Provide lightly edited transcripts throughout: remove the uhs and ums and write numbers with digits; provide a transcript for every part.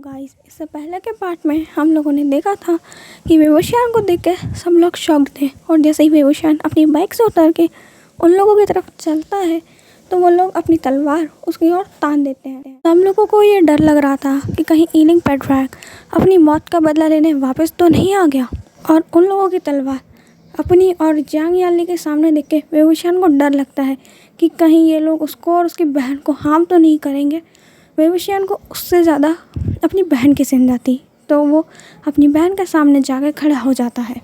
Guys, इससे पहले के पार्ट में हम लोगों ने देखा था कि बेबूशान को देख के सब लोग शॉक्ड थे और जैसे ही बेबूशान अपनी बाइक से उतर के उन लोगों की तरफ चलता है तो वो लोग अपनी तलवार उसकी ओर तान देते हैं। हम लोगों को ये डर लग रहा था कि कहीं ईलिंग पेट्रैक अपनी मौत का बदला लेने वापस तो नहीं आ गया। और उन लोगों की तलवार अपनी और जियांग याली के सामने देख के बेबूशान को डर लगता है कि कहीं ये लोग उसको और उसकी बहन को हार्म तो नहीं करेंगे। बेबूशान को उससे ज़्यादा अपनी बहन की चिंता थी, तो वो अपनी बहन के सामने जाकर खड़ा हो जाता है।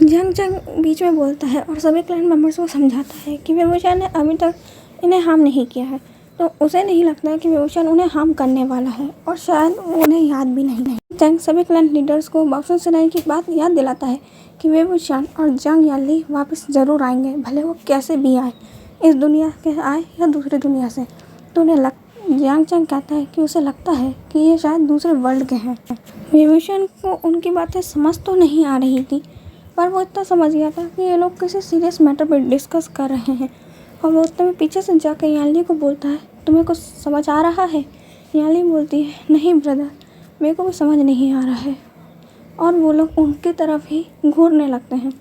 जियांग चैंग बीच में बोलता है और सभी क्लैन मेंबर्स को समझाता है कि बेबूशान ने अभी तक इन्हें हार्म नहीं किया है, तो उसे नहीं लगता कि बेबूशान उन्हें हार्म करने वाला है और शायद उन्हें याद भी नहीं। चैंग सभी क्लैन लीडर्स को बाक्सो सेनाई की बात याद दिलाता है कि बेबूशान और जियांग याली वापस ज़रूर आएंगे, भले वो कैसे भी आए, इस दुनिया के आए या दूसरी दुनिया से। तो उन्हें जियांग चैंग कहता है कि उसे लगता है कि ये शायद दूसरे वर्ल्ड के हैं। बेबूशान को उनकी बातें समझ तो नहीं आ रही थी, पर वो इतना समझ गया था कि ये लोग किसी सीरियस मैटर पर डिस्कस कर रहे हैं। और वो उतने में पीछे से जाकर याली को बोलता है, तुम्हें कुछ समझ आ रहा है? याली बोलती है, नहीं ब्रदर, मेरे को भी समझ नहीं आ रहा है। और वो लोग उनकी तरफ ही घूरने लगते हैं।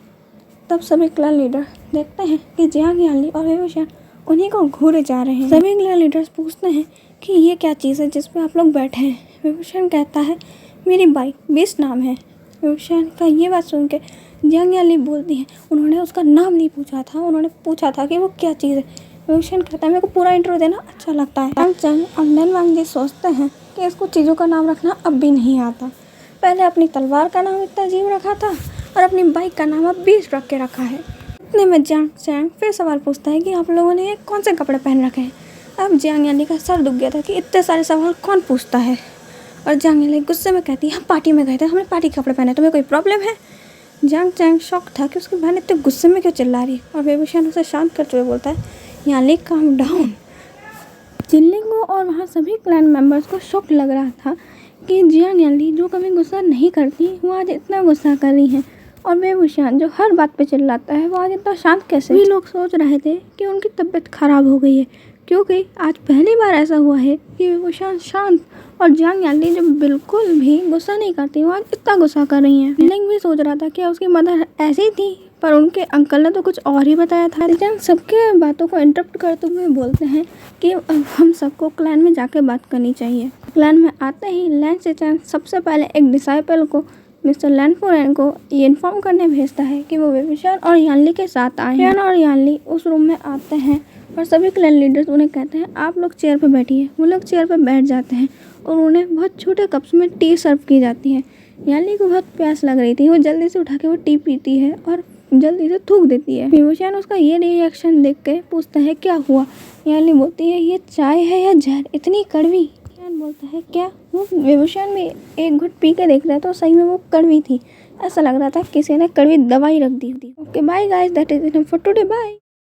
तब सभी क्लैन लीडर देखते हैं कि जियांग याली और बेबूशान उन्हीं को घूरे जा रहे हैं। सभी क्लैन लीडर्स पूछते हैं कि ये क्या चीज़ है जिस पे आप लोग बैठे हैं। बेबूशान कहता है, मेरी बाइक बीस्ट नाम है। बेबूशान का ये बात सुन के जियांग याली बोलती है, उन्होंने उसका नाम नहीं पूछा था, उन्होंने पूछा था कि वो क्या चीज़ है। बेबूशान कहता है, मेरे को पूरा इंट्रो देना अच्छा लगता है। जियांग चैंग और नैन वांग जी सोचते हैं कि इसको चीज़ों का नाम रखना अब भी नहीं आता। पहले अपनी तलवार का नाम इतना अजीब रखा था और अपनी बाइक का नाम अब बीस्ट रख के रखा है। इतने में जियांग चैंग फिर सवाल पूछता है कि आप लोगों ने ये कौन से कपड़े पहन रखे हैं। अब जियांग याली का सर दुख गया था कि इतने सारे सवाल कौन पूछता है। और जियांग याली गुस्से में कहती है, हम पार्टी में गए थे, हमने पार्टी के कपड़े पहने, तुम्हें कोई प्रॉब्लम है? जियांग चैंग शॉक था कि उसकी बहन इतने गुस्से में क्यों चिल्ला रही है। और बेबूशान उसे शांत करते हुए बोलता है, याली काम डाउन। जिनलिंग को और वहाँ सभी क्लैन मेंबर्स को शॉक लग रहा था कि जियांग याली जो कभी गुस्सा नहीं करती वो आज इतना गुस्सा कर रही हैं। और बेबूशान जो हर बात पे चिल्लाता है वो आज इतना शांत कैसे। भी लोग सोच रहे थे कि उनकी तबीयत खराब हो गई है, क्योंकि आज पहली बार ऐसा हुआ है कि बेबूशान शांत और जियांग याली जो बिल्कुल भी गुस्सा नहीं करती वो आज इतना गुस्सा कर रही हैं। लिंग भी सोच रहा था कि उसकी मदर ऐसी थी, पर उनके अंकल ने तो कुछ और ही बताया था। जियांग सबके बातों को इंटरप्ट करते हुए बोलते हैं कि हम सबको क्लैन में जाके बात करनी चाहिए। क्लैन में आते ही लैन सेचैन सबसे पहले एक डिसाइपल को मिस्टर लैनफोरेन को ये इन्फॉर्म करने भेजता है कि वो बेबूशान और याली के साथ आए हैं। और याली उस रूम में आते हैं और सभी क्लैन लीडर्स उन्हें कहते हैं, आप लोग चेयर पे बैठिए। वो लोग चेयर पे बैठ जाते हैं और उन्हें बहुत छोटे कप्स में टी सर्व की जाती है। याली को बहुत प्यास लग रही थी, वो जल्दी से उठा के वो टी पीती है और जल्दी से थूक देती है। बेबूशान उसका ये रिएक्शन देख के पूछता है, क्या हुआ? याली बोलती है, ये चाय है या जहर, इतनी कड़वी? बोलता है, क्या? वो बेबूशान में एक घुट पी के देख रहा था तो सही में वो कड़वी थी। ऐसा लग रहा था किसी ने कड़वी दवाई रख दी थी। Okay bye guys, that is enough for today, bye.